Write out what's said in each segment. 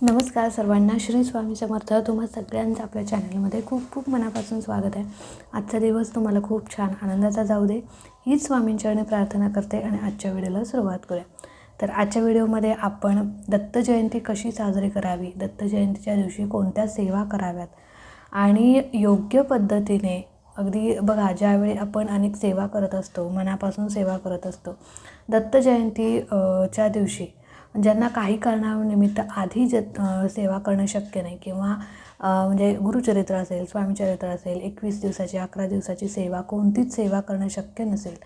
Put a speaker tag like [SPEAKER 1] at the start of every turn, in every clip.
[SPEAKER 1] नमस्कार सर्वांना. श्री स्वामी समर्थ. तुम्हा सगळ्यांचं आपल्या चॅनलमध्ये खूप खूप मनापासून स्वागत आहे. आजचा दिवस तुम्हाला खूप छान आनंदाचा जाऊ दे हीच स्वामींचरणी प्रार्थना करते आणि आजच्या व्हिडिओला सुरुवात करूया. तर आजच्या व्हिडिओमध्ये आपण दत्त जयंती कशी साजरी करावी, दत्त जयंतीच्या दिवशी कोणत्या सेवा कराव्यात आणि योग्य पद्धतीने अगदी बघा, ज्यावेळी आपण अनेक सेवा करत असतो, मनापासून सेवा करत असतो, दत्त जयंती च्या दिवशी ज्यांना काही कारणानिमित्त आधी सेवा करणं शक्य नाही किंवा म्हणजे गुरुचरित्र असेल, स्वामीचरित्र असेल, 21 दिवसाची 11 दिवसाची सेवा, कोणतीच सेवा करणं शक्य नसेल,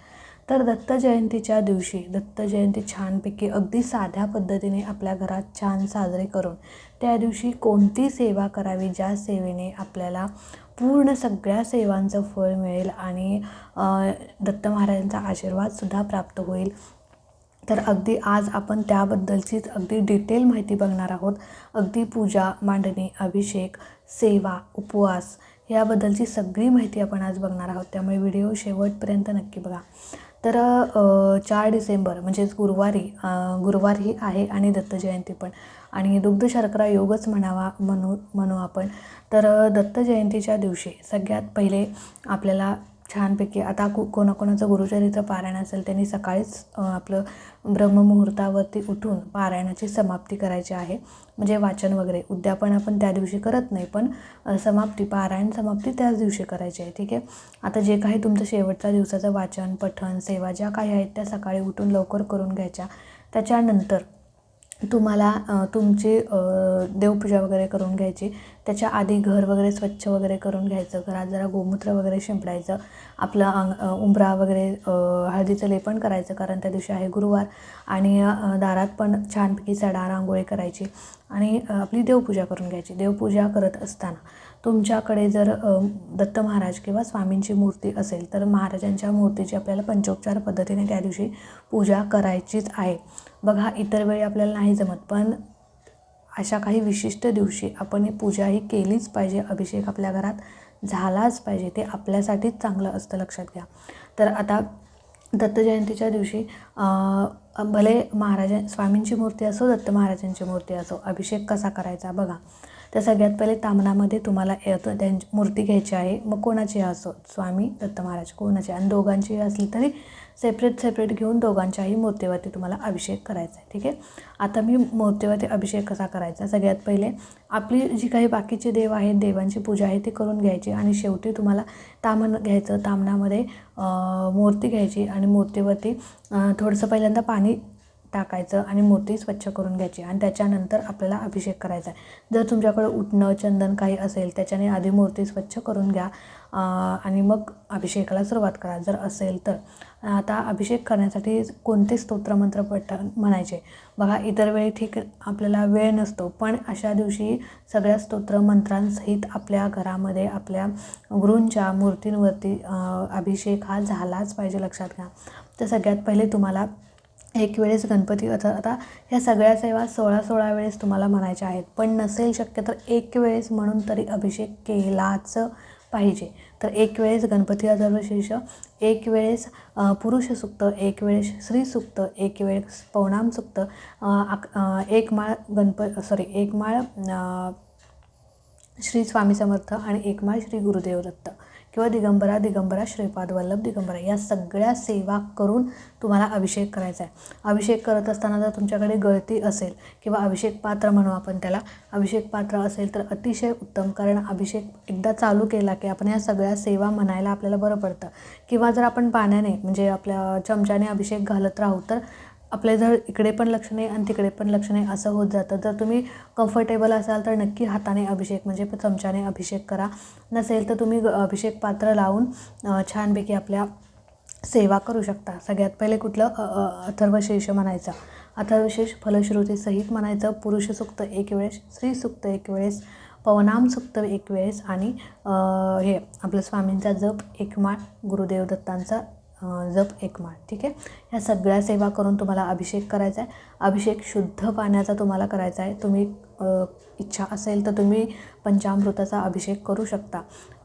[SPEAKER 1] तर दत्त जयंतीच्या दिवशी दत्त जयंती छानपैकी अगदी साध्या पद्धतीने आपल्या घरात छान साजरे करून त्या दिवशी कोणती सेवा करावी, ज्या सेवेने आपल्याला पूर्ण सगळ्या सेवांचं फळ मिळेल आणि दत्त महाराजांचा आशीर्वादसुद्धा प्राप्त होईल. तर अगदी आज आपण त्याबद्दलचीच अगदी डिटेल माहिती बघणार आहोत. अगदी पूजा, मांडणी, अभिषेक, सेवा, उपवास याबद्दलची सगळी माहिती आपण आज बघणार आहोत. त्यामुळे व्हिडिओ शेवटपर्यंत नक्की बघा. तर 4 डिसेंबर म्हणजेच गुरुवारी आहे आणि दत्त जयंती पण, आणि दुग्ध शर्करा योगच म्हणू आपण. तर दत्त जयंतीच्या दिवशी सगळ्यात पहिले आपल्याला छानपैकी आता कोणाकोणाचं गुरुचरित्र पारायण असेल त्यांनी सकाळीच आपलं ब्रह्ममुहूर्तावरती उठून पारायणाची समाप्ती करायची आहे. म्हणजे वाचन वगैरे उद्यापन आपण त्या दिवशी करत नाही, पण पारायण समाप्ती त्याच दिवशी करायची आहे. ठीक आहे. आता जे काही तुमचं शेवटच्या दिवसाचं वाचन, पठण, सेवा ज्या काही आहेत त्या सकाळी उठून लवकर करून घ्यायच्या. त्याच्यानंतर तुम्हाला तुमची देवपूजा वगैरे करून घ्यायची. त्याच्या आधी घर वगैरे स्वच्छ वगैरे करून घ्यायचं. घरात जरा गोमूत्र वगैरे शिंपडायचं. आपलं उंबरा वगैरे हळदीचं लेपन करायचं, कारण त्या दिवशी आहे गुरुवार. आणि दारात पण छानपैकी सडा रांगोळी करायची आणि आपली देवपूजा करून घ्यायची. देवपूजा करत असताना तुमच्याकडे जर दत्त महाराज किंवा स्वामींची मूर्ती असेल तर महाराजांच्या मूर्तीची आपल्याला पंचोपचार पद्धतीने त्या दिवशी पूजा करायचीच आहे. बघा, इतर वेळी आपल्याला नाही जमत, पण अशा काही विशिष्ट दिवशी आपण ही पूजा ही केलीच पाहिजे. अभिषेक आपल्या घरात झालाच पाहिजे. ते आपल्यासाठीच चांगलं असतं, लक्षात घ्या. तर आता दत्त जयंतीच्या दिवशी भले स्वामींची मूर्ती असो, दत्त महाराजांची मूर्ती असो, अभिषेक कसा करायचा बघा. तर सगळ्यात पहिले तामणामध्ये तुम्हाला त्यांची मूर्ती घ्यायची आहे. मग कोणाची असो, स्वामी, दत्त महाराज कोणाची, आणि दोघांची असली तरी सेपरेट घेऊन दोघांच्याही मूर्तीवरती तुम्हाला अभिषेक करायचा आहे. ठीक आहे. आता मी मूर्तीवरती अभिषेक कसा करायचा, सगळ्यात पहिले आपली जी काही बाकीचे देव आहेत, देवांची पूजा आहे ती करून घ्यायची आणि शेवटी तुम्हाला ताम्हण घ्यायचं. ताम्हणामध्ये मूर्ती घ्यायची आणि मूर्तीवरती थोडंसं पहिल्यांदा पाणी टाकायचं आणि मूर्ती स्वच्छ करून घ्यायची आणि त्याच्यानंतर आपल्याला अभिषेक करायचा आहे. जर तुमच्याकडं उटणं, चंदन काही असेल त्याच्याने आधी मूर्ती स्वच्छ करून घ्या आणि मग अभिषेकाला सुरुवात करा जर असेल तर. आता अभिषेक करण्यासाठी कोणते स्तोत्रमंत्र म्हणायचे बघा. इतर वेळी ठीक आपल्याला वेळ नसतो, पण अशा दिवशी सगळ्या स्तोत्रमंत्रांसहित आपल्या घरामध्ये आपल्या गुरूंच्या मूर्तींवरती अभिषेक हा झालाच पाहिजे, लक्षात घ्या. तर सगळ्यात पहिले तुम्हाला एक वेळेस गणपती आता ह्या सगळ्या सेवा 16 वेळेस तुम्हाला म्हणायच्या आहेत, पण नसेल शक्य तर एक वेळेस म्हणून तरी अभिषेक केलाच पाहिजे. तर एक वेळेस गणपती अथर्वशीर्ष, एक वेळेस पुरुष सूक्त, एक वेळेस श्री सूक्त, एक वेळेस पवनाम सूक्त, एक माळ श्री स्वामी समर्थ आणि एक माळ श्री गुरुदेव दत्त किंवा दिगंबरा श्रीपाद वल्लभ दिगंबरा, या सगळ्या सेवा करून तुम्हाला अभिषेक करायचा आहे. अभिषेक करत असताना जर तुमच्याकडे गळती असेल किंवा अभिषेक पात्र म्हणू आपण त्याला, अभिषेक पात्र असेल तर अतिशय उत्तम, कारण अभिषेक एकदा चालू केला की आपण या सगळ्या सेवा म्हणायला आपल्याला बरं पडतं. किंवा जर आपण पाण्याने म्हणजे आपल्या चमच्याने अभिषेक घालत राहू तर आपले जर इकडे पण लक्ष नाही आणि तिकडे पण लक्ष नाही असं होत जातं. जर तुम्ही कम्फर्टेबल असाल तर नक्की हाताने अभिषेक म्हणजे चमच्याने अभिषेक करा. नसेल तर तुम्ही अभिषेक पात्र लावून छानपैकी आपल्या सेवा करू शकता. सगळ्यात पहिले कुठलं अथर्वशीर्ष म्हणायचं, अथर्वशीर्ष फलश्रुतीसहित म्हणायचं. पुरुष सूक्त एक वेळेस, स्त्री सूक्त एक वेळेस, पवनाम सूक्त एक वेळेस आणि हे आपलं स्वामींचा जप एक माळ, गुरुदेव दत्तांचा जप 1 माळ. ठीक आहे. ह्या सगळ्या सेवा करून तुम्हाला अभिषेक करायचा आहे. अभिषेक शुद्ध पाण्याचा तुम्हाला करायचा आहे. तुम्ही इच्छा असेल तर तुम्ही पंचामृताचा अभिषेक करू शकता,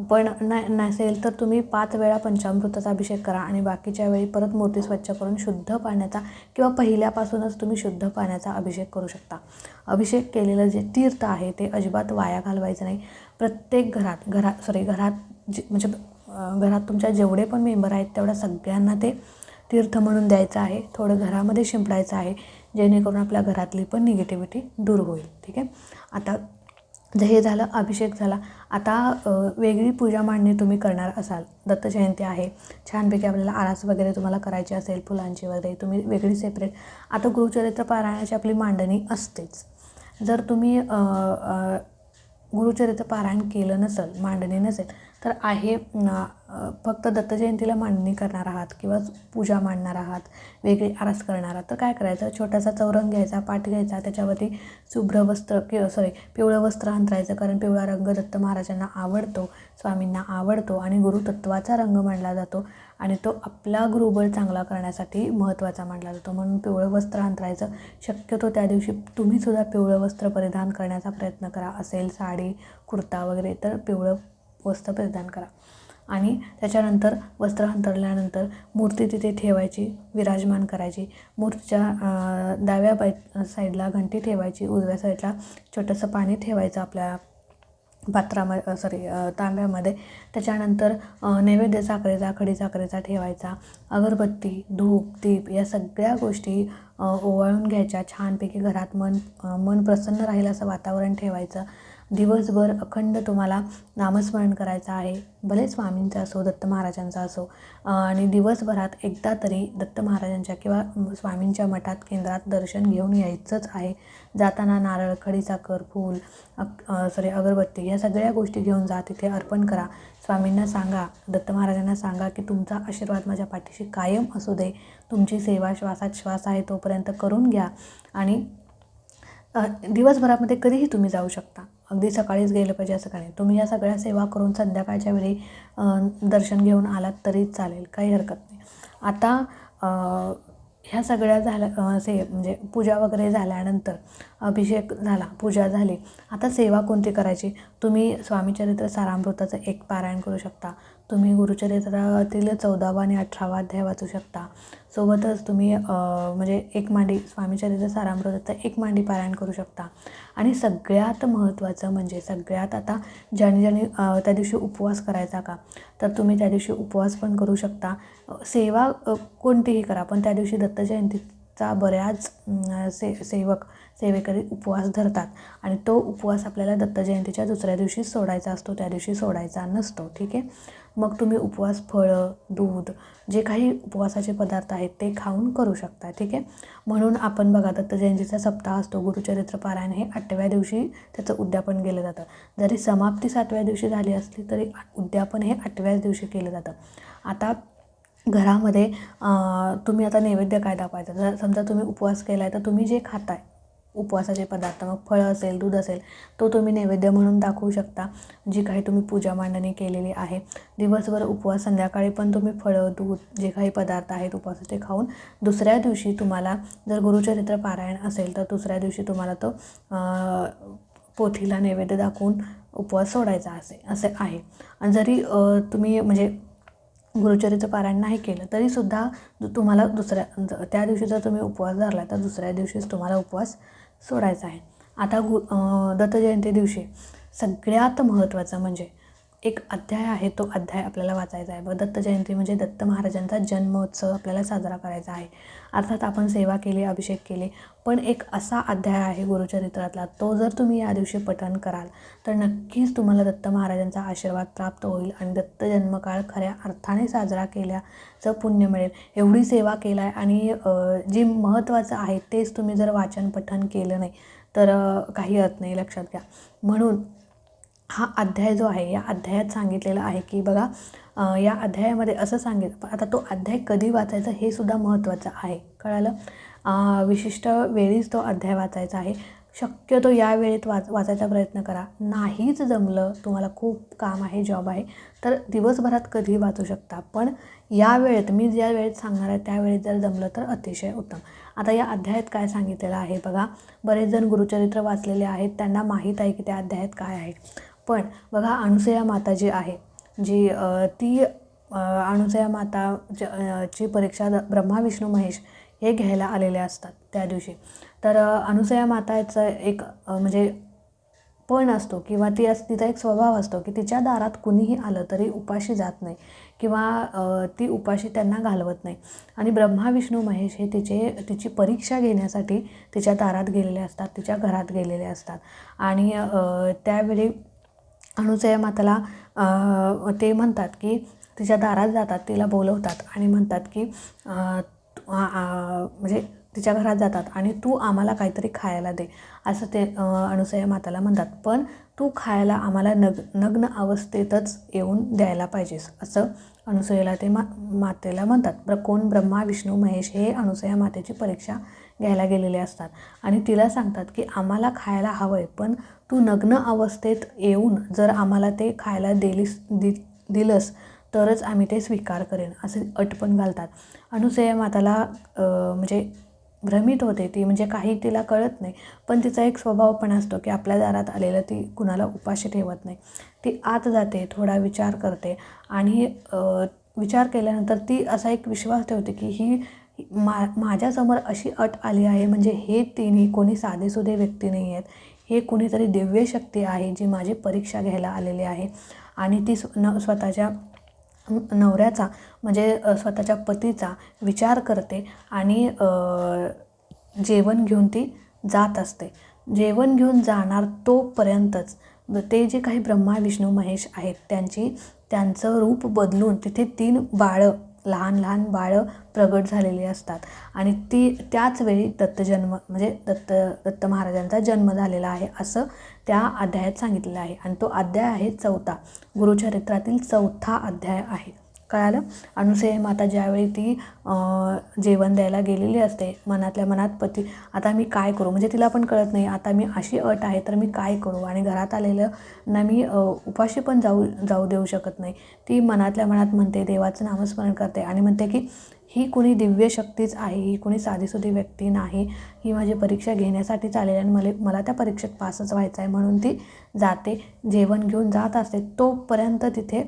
[SPEAKER 1] पण नसेल तर तुम्ही 5 वेळा पंचामृताचा अभिषेक करा आणि बाकीच्या वेळी परत मूर्ती स्वच्छ करून शुद्ध पाण्याचा किंवा पहिल्यापासूनच तुम्ही शुद्ध पाण्याचा अभिषेक करू शकता. अभिषेक केलेलं जे तीर्थ आहे ते अजिबात वाया घालवायचं नाही. प्रत्येक घरात म्हणजे घरात तुमच्या जेवढे पण मेंबर आहेत तेवढ्या सगळ्यांना ते तीर्थ म्हणून द्यायचं आहे. थोडं घरामध्ये शिंपडायचं आहे, जेणेकरून आपल्या घरातली पण निगेटिव्हिटी दूर होईल. ठीक आहे. आता हे झालं, अभिषेक झाला. आता वेगळी पूजा मांडणी तुम्ही करणार असाल, दत्त जयंती आहे, छानपैकी आपल्याला आरास वगैरे तुम्हाला करायची असेल फुलांची वगैरे, तुम्ही वेगळी सेपरेट. आता गुरुचरित्र पारायणाची आपली मांडणी असतेच. जर तुम्ही गुरुचरित्र पारायण केलं नसेल, मांडणी नसेल, तर आहे फक्त दत्त जयंतीला मांडणी करणार आहात किंवा पूजा मांडणार आहात, वेगळी आरास करणार आहात, तर काय करायचं, छोटासा चौरंग घ्यायचा, पाट घ्यायचा, त्याच्यावरती शुभ्र वस्त्र पिवळं वस्त्र अंतरायचं. कारण पिवळा रंग दत्त महाराजांना आवडतो, स्वामींना आवडतो आणि गुरुतत्वाचा रंग मानला जातो आणि तो आपला गुरुबळ चांगला करण्यासाठी महत्त्वाचा मानला जातो. म्हणून पिवळं वस्त्र अंतरायचं. शक्यतो त्या दिवशी तुम्हीसुद्धा पिवळं वस्त्र परिधान करण्याचा प्रयत्न करा. असेल साडी, कुर्ता वगैरे तर पिवळं वस्त्र परिधान करा. आणि त्याच्यानंतर वस्त्र अंतरल्यानंतर मूर्ती तिथे ठेवायची, विराजमान करायची. मूर्तीच्या डाव्या साईडला घंटी ठेवायची, उजव्या साईडला छोटंसं पाणी ठेवायचं आपल्या तांब्यामध्ये. त्याच्यानंतर नैवेद्य साखरेचा, खडी साखरेचा ठेवायचा. अगरबत्ती, धूप, दीप या सगळ्या गोष्टी ओवाळून घ्यायच्या. छानपैकी घरात मन प्रसन्न राहील असं वातावरण ठेवायचं. दिवसभर अखंड तुम्हाला नामस्मरण करायचं आहे, भले स्वामींचं असो, दत्त महाराजांचा असो. आणि दिवसभरात एकदा तरी दत्त महाराजांच्या किंवा स्वामींच्या मठात, केंद्रात दर्शन घेऊन यायचंच आहे. जाताना नारळ, खडीसाखर, फूल, अगरबत्ती या सगळ्या गोष्टी घेऊन जा, तिथे अर्पण करा. स्वामींना सांगा, दत्त महाराजांना सांगा की तुमचा आशीर्वाद माझ्या पाठीशी कायम असू दे. तुमची सेवा श्वासात श्वास आहे तोपर्यंत करून घ्या. आणि दिवसभरामध्ये कधीही तुम्ही जाऊ शकता, अगदी सकाळीच गेलं पाहिजे असं काही नाही. तुम्ही या सगळ्या सेवा करून संध्याकाळच्या वेळी दर्शन घेऊन आलात तरी चालेल, काही हरकत नाही. आता ह्या सगळ्या झाल्या, म्हणजे पूजा वगैरे झाल्यानंतर अभिषेक झाला, पूजा झाली. आता सेवा कोणती करायची? तुम्ही स्वामीचरित्र सारामृताचं 1 पारायण करू शकता. तुम्ही गुरुचरित्रातील 14वा आणि 18वा अध्याय वाचू शकता. सोबतच तुम्ही म्हणजे 1 मांडी स्वामीचरित्र सारामृताचं 1 मांडी पारायण करू शकता. आणि सगळ्यात महत्त्वाचं म्हणजे सगळ्यात आता ज्याने त्या दिवशी उपवास करायचा का, तर तुम्ही त्या दिवशी उपवास पण करू शकता. सेवा कोणतीही करा, पण त्या दिवशी दत्त जयंतीचा बऱ्याच सेवेकरी उपवास धरतात आणि तो उपवास आपल्याला दत्त जयंतीच्या दुसऱ्या दिवशी सोडायचा असतो, त्या दिवशी सोडायचा नसतो. ठीक आहे. मग तुम्ही उपवास फळं, दूध, जे काही उपवासाचे पदार्थ आहेत ते खाऊन करू शकता. ठीक आहे. म्हणून आपण बघा, दत्त जयंतीचा सप्ताह असतो, गुरुचरित्र पारायण हे 8व्या दिवशी त्याचं उद्यापन केलं जातं. जरी समाप्ती 7व्या दिवशी झाली असली तरी उद्यापन हे 8व्याच दिवशी केलं जातं. आता घरामध्ये तुम्ही आता नैवेद्य काय दाखवायचं? जर समजा तुम्ही उपवास केला आहे तर तुम्ही जे खाताय उपवासाचे पदार्थ, मग फळं असेल, दूध असेल, तो तुम्ही नैवेद्य म्हणून दाखवू शकता, जी काही तुम्ही पूजा मांडणी केलेली आहे. दिवसभर उपवास, संध्याकाळी पण तुम्ही फळं, दूध, जे काही पदार्थ आहेत उपवासाचे खाऊन दुसऱ्या दिवशी तुम्हाला जर गुरुचरित्र पारायण असेल तर दुसऱ्या दिवशी तुम्हाला तो पोथीला नैवेद्य दाखवून उपवास सोडायचा असे आहे. आणि जरी तुम्ही म्हणजे गुरुचरित्र पारायण नाही केलं तरीसुद्धा तुम्हाला त्या दिवशी जर तुम्ही उपवास धरला तर दुसऱ्या दिवशीच तुम्हाला उपवास सोडायचा आहे. आता दत्त जयंती दिवशी सगळ्यात महत्त्वाचं म्हणजे एक अध्याय आहे, तो अध्याय आपल्याला वाचायचा आहे. दत्त जयंती म्हणजे दत्त महाराजांचा जन्मोत्सव आपल्याला साजरा करायचा आहे. अर्थात आपण सेवा केली, अभिषेक केले, पण एक असा अध्याय आहे गुरुचरित्रातला, तो जर तुम्ही या दिवशी पठण कराल तर नक्कीच तुम्हाला दत्त महाराजांचा आशीर्वाद प्राप्त होईल आणि दत्त जन्मकाळ खऱ्या अर्थाने साजरा केल्याचं पुण्य मिळेल. एवढी सेवा केला आहे आणि जे महत्त्वाचं आहे तेच तुम्ही जर वाचन पठण केलं नाही तर काही अर्थ नाही, लक्षात घ्या. म्हणून हा अध्याय जो आहे, या अध्यायात सांगितलेलं आहे की बघा, या अध्यायामध्ये असं सांगितलं. आता तो अध्याय कधी वाचायचा हे सुद्धा महत्त्वाचं आहे, कळालं? विशिष्ट वेळीच तो अध्याय वाचायचा आहे. शक्यतो या वेळेत वाचायचा प्रयत्न करा. नाहीच जमलं, तुम्हाला खूप काम आहे, जॉब आहे, तर दिवसभरात कधीही वाचू शकता, पण या वेळेत मी ज्या वेळेत सांगणार आहे त्या वेळेत जर जमलं तर अतिशय उत्तम. आता या अध्यायात काय सांगितलेलं आहे बघा. बरेच जण गुरुचरित्र वाचलेले आहेत, त्यांना माहीत आहे की त्या अध्यायात काय आहे. पण बघा, अनुसूया माता जी आहे, जी ती अनुसूया माता ची परीक्षा ब्रह्मा विष्णू महेश हे घ्यायला आलेले असतात त्या दिवशी. तर अनुसूया माताचं एक म्हणजे पण असतो किंवा तिचा एक स्वभाव असतो की तिच्या दारात कुणीही आलं तरी उपाशी जात नाही किंवा ती उपाशी त्यांना घालवत नाही. आणि ब्रह्मा विष्णू महेश हे तिची परीक्षा घेण्यासाठी तिच्या दारात गेलेले असतात, तिच्या घरात गेलेले असतात. आणि त्यावेळी अनुसूया माताला ते म्हणतात की तिच्या दारात जातात, तिला बोलवतात आणि म्हणतात की म्हणजे तिच्या घरात जातात आणि तू आम्हाला काहीतरी खायला दे असं ते अनुसूया माताला म्हणतात. पण तू खायला आम्हाला नग्न अवस्थेतच येऊन द्यायला पाहिजेस असं अनुसूयाला ते मातेला म्हणतात. कोण? ब्रह्मा विष्णू महेश हे अनुसूया मातेची परीक्षा घ्यायला गेलेले असतात आणि तिला सांगतात की आम्हाला खायला हवं आहे, पण तू नग्न अवस्थेत येऊन जर आम्हाला ते खायला दिलंस तरच आम्ही ते स्वीकार करेन असे अट पण घालतात. अनुसूया माताला म्हणजे भ्रमित होते ती, म्हणजे काही तिला कळत नाही. पण तिचा एक स्वभाव पण असतो की आपल्या दारात आलेलं ती कुणाला उपाशी ठेवत नाही. ती आत जाते, थोडा विचार करते आणि विचार केल्यानंतर ती असा एक विश्वास ठेवते की ही माझ्यासमोर अशी अट आली आहे, म्हणजे हे तिन्ही कोणी साधेसुधे व्यक्ती नाही आहेत, हे कुणीतरी दिव्य शक्ती आहे जी माझी परीक्षा घ्यायला आलेली आहे. आणि ती स्वतःच्या नवऱ्याचा म्हणजे स्वतःच्या पतीचा विचार करते आणि जेवण घेऊन ती जात असते. जेवण घेऊन जाणार तोपर्यंतच ते जे काही ब्रह्मा विष्णू महेश आहेत त्यांचं रूप बदलून तिथे 3 बाळं, लहान लहान बाळं प्रगट झालेली असतात आणि त्याच वेळी म्हणजे दत्त महाराजांचा जन्म झालेला आहे असं त्या अध्यायात सांगितलेलं आहे. आणि तो अध्याय आहे 4था, गुरुचरित्रातील 4था अध्याय आहे. कळालं? अनुसूया माता ज्यावेळी ती जेवण द्यायला गेलेली असते, मनातल्या मनात पती आता मी काय करू, म्हणजे तिला पण कळत नाही आता मी अशी अट आहे तर मी काय करू आणि घरात आलेलं ना मी उपाशी पण जाऊ देऊ शकत नाही. ती मनातल्या मनात म्हणते, देवाचं नामस्मरण करते आणि म्हणते की ही कुणी दिव्य शक्तीच आहे, ही कुणी साधीसुधी व्यक्ती नाही, ही माझी परीक्षा घेण्यासाठीच आलेली आणि मला त्या परीक्षेत पासच व्हायचं आहे. म्हणून ती जाते, जेवण घेऊन जात असते. तोपर्यंत तिथे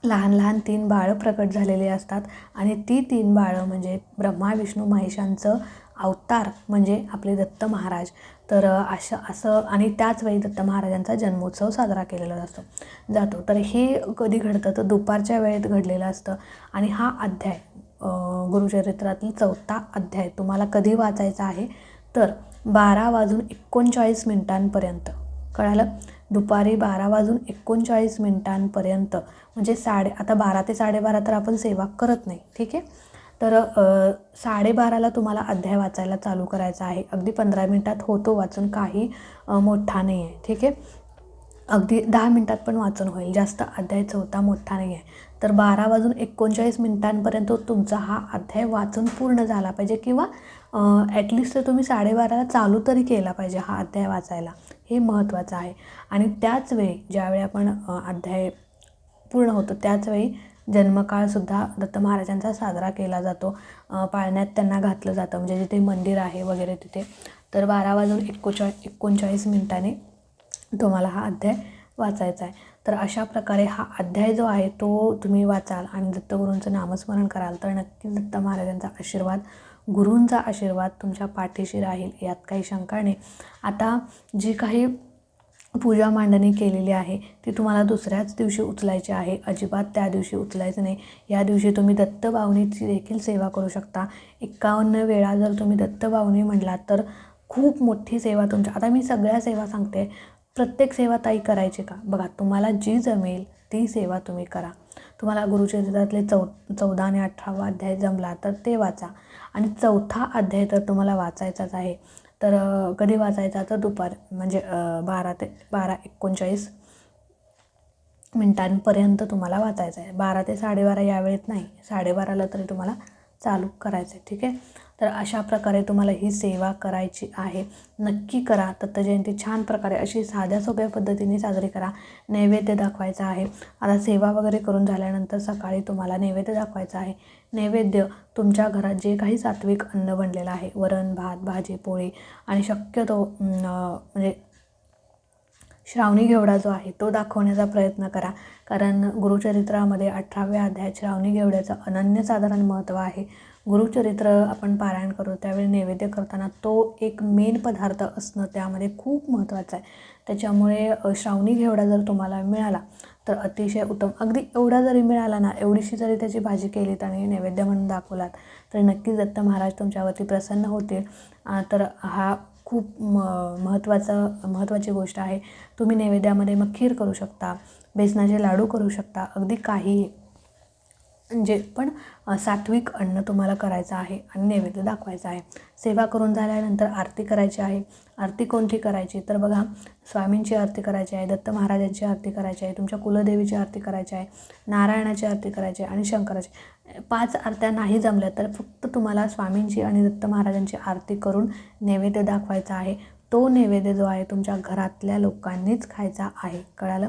[SPEAKER 1] लहान लहान 3 बाळं प्रकट झालेली असतात आणि ती 3 बाळं म्हणजे ब्रह्मा विष्णू महेशांचं अवतार म्हणजे आपले दत्त महाराज. तर असं आणि त्याच वेळी दत्त महाराजांचा जन्मोत्सव साजरा केलेला जातो. तर हे कधी घडतं तर दुपारच्या वेळेत घडलेलं असतं. आणि हा अध्याय गुरुचरित्रातील 4था अध्याय तुम्हाला कधी वाचायचा आहे तर 12:39 कळालं? दुपारी 12:39 म्हणजे आता 12 ते 12:30 तर आपण सेवा करत नाही, ठीक आहे. तर 12:30ला तुम्हाला अध्याय वाचायला चालू करायचा आहे. अगदी 15 मिनिटात होतो वाचून, काही मोठा नाही आहे, ठीक आहे. अगदी 10 मिनिटात पण वाचून होईल, जास्त अध्याय 4था मोठा नाही आहे. तर 12:39 तुमचा हा अध्याय वाचून पूर्ण झाला पाहिजे किंवा ॲटलिस्ट तुम्ही 12:30ला चालू तरी केला पाहिजे हा अध्याय वाचायला, हे महत्त्वाचं आहे. आणि त्याच वेळी ज्यावेळी आपण अध्याय पूर्ण होतो त्याचवेळी जन्मकाळसुद्धा दत्त महाराजांचा साजरा केला जातो. पाळण्यात त्यांना घातलं जातं, म्हणजे जिथे मंदिर आहे वगैरे तिथे. तर 12:39 तुम्हाला हा अध्याय वाचायचा आहे. तर अशा प्रकारे हा अध्याय जो आहे तो तुम्ही वाचाल आणि दत्तगुरूंचं नामस्मरण कराल तर नक्कीच दत्त महाराजांचा आशीर्वाद, गुरूंचा आशीर्वाद तुमच्या पाठीशी राहील, यात काही शंका नाही. आता जी काही पूजा मांडणी केलेली आहे ती तुम्हाला दुसऱ्याच दिवशी उचलायची आहे, अजिबात त्या दिवशी उचलायचं नाही. या दिवशी तुम्ही दत्तबावनीची देखील सेवा करू शकता. 51 वेळा जर तुम्ही दत्तबावनी म्हटलात तर खूप मोठी सेवा तुमच्या. आता मी सगळ्या सेवा सांगते, प्रत्येक सेवा ताई करायची का? बघा, तुम्हाला जी जमेल ती सेवा तुम्ही करा. तुम्हाला गुरुचरित्रातले 14 आणि 18वा अध्याय जमला तर ते वाचा. आणि 4था अध्याय तर तुम्हाला वाचायचाच आहे. तर कधी वाचायचा तर दुपार म्हणजे 12 ते 12:39 तुम्हाला वाचायचं आहे. 12 ते 12:30 या वेळेत नाही, 12:30ला तरी तुम्हाला चालू करायचं आहे, ठीक आहे. तर अशा प्रकारे तुम्हाला ही सेवा करायची आहे. नक्की करा. दत्त जयंती छान प्रकारे अशी साध्या सोप्या पद्धतीने साजरी करा. नैवेद्य दाखवायचा आहे. आता सेवा वगैरे करून झाल्यानंतर सकाळी तुम्हाला नैवेद्य दाखवायचा आहे. नैवेद्य तुमच्या घरात जे काही सात्विक अन्न बनलेलं आहे, वरण, भात, भाजी, पोळी आणि शक्यतो म्हणजे श्रावणी घेवडा जो आहे तो दाखवण्याचा प्रयत्न करा. कारण गुरुचरित्रामध्ये 18व्या अध्यायात श्रावणी घेवड्याचं अनन्यसाधारण महत्त्व आहे. गुरुचरित्र आपण पारायण करू त्यावेळी नैवेद्य करताना तो एक मेन पदार्थ असणं त्यामध्ये खूप महत्त्वाचं आहे. त्याच्यामुळे श्रावणी घेवडा जर तुम्हाला मिळाला तर अतिशय उत्तम. अगदी एवढा जरी मिळाला ना, एवढीशी जरी त्याची भाजी केलीत आणि नैवेद्य म्हणून दाखवलात तर नक्कीच दत्त महाराज तुमच्यावरती प्रसन्न होतील. तर हा खूप महत्त्वाची गोष्ट आहे. तुम्ही नैवेद्यामध्ये मग खीर करू शकता, बेसनाचे लाडू करू शकता, अगदी काही जे पण सात्विक अन्न तुम्हाला करायचं आहे आणि नैवेद्य दाखवायचा आहे. सेवा करून झाल्यानंतर आरती करायची आहे. आरती कोणती करायची तर बघा, स्वामींची आरती करायची आहे, दत्त महाराजांची आरती करायची आहे, तुमच्या कुलदेवीची आरती करायची आहे, नारायणाची आरती करायची आहे आणि शंकराची. 5 आरत्या नाही जमल्या तर फक्त तुम्हाला स्वामींची आणि दत्त महाराजांची आरती करून नैवेद्य दाखवायचा आहे. तो नैवेद्य जो आहे तुमच्या घरातल्या लोकांनीच खायचा आहे. कळालं?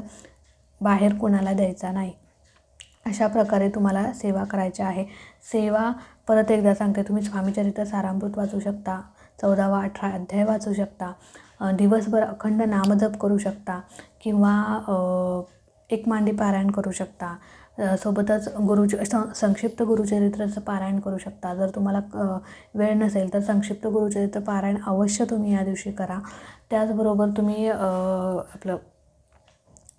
[SPEAKER 1] बाहेर कोणाला द्यायचा नाही. अशा प्रकारे तुम्हाला सेवा करायची आहे. सेवा परत एकदा सांगते, तुम्ही स्वामीचरित्र सारामृत वाचू शकता, 14वा 18 अध्याय वाचू शकता, दिवसभर अखंड नामजप करू शकता किंवा एक मांडी पारायण करू शकता. सोबतच संक्षिप्त गुरुचरित्राचं पारायण करू शकता. जर तुम्हाला वेळ नसेल तर संक्षिप्त गुरुचरित्र पारायण अवश्य तुम्ही या दिवशी करा. त्याचबरोबर तुम्ही आपलं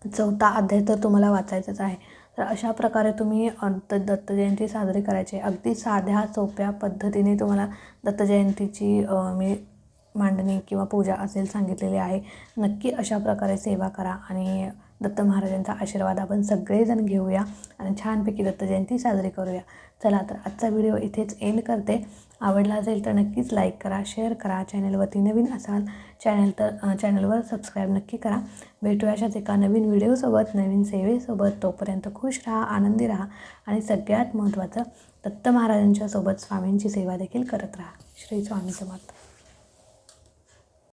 [SPEAKER 1] 4था अध्याय तर तुम्हाला वाचायचंच आहे. तर अशा प्रकारे तुम्ही दत्त जयंती साजरी करायची. अगदी साध्या सोप्या पद्धतीने तुम्हाला दत्त जयंतीची मी मांडणी किंवा पूजा असेल सांगितलेली आहे. नक्की अशा प्रकारे सेवा करा आणि दत्त महाराजांचा आशीर्वाद आपण सगळेजण घेऊया आणि छानपैकी दत्त जयंती साजरी करूया. चला तर आजचा व्हिडिओ इथेच एंड करते. आवडला असेल तर नक्कीच लाईक करा, शेअर करा. चॅनलवरती नवीन असाल चॅनलवर सबस्क्राईब नक्की करा. भेटूया अशाच एका नवीन व्हिडिओसोबत, नवीन सेवेसोबत. तोपर्यंत खुश राहा, आनंदी राहा आणि सगळ्यात महत्त्वाचं दत्त महाराजांच्या सोबत स्वामींची सेवा देखील करत राहा. श्री स्वामी समर्थ.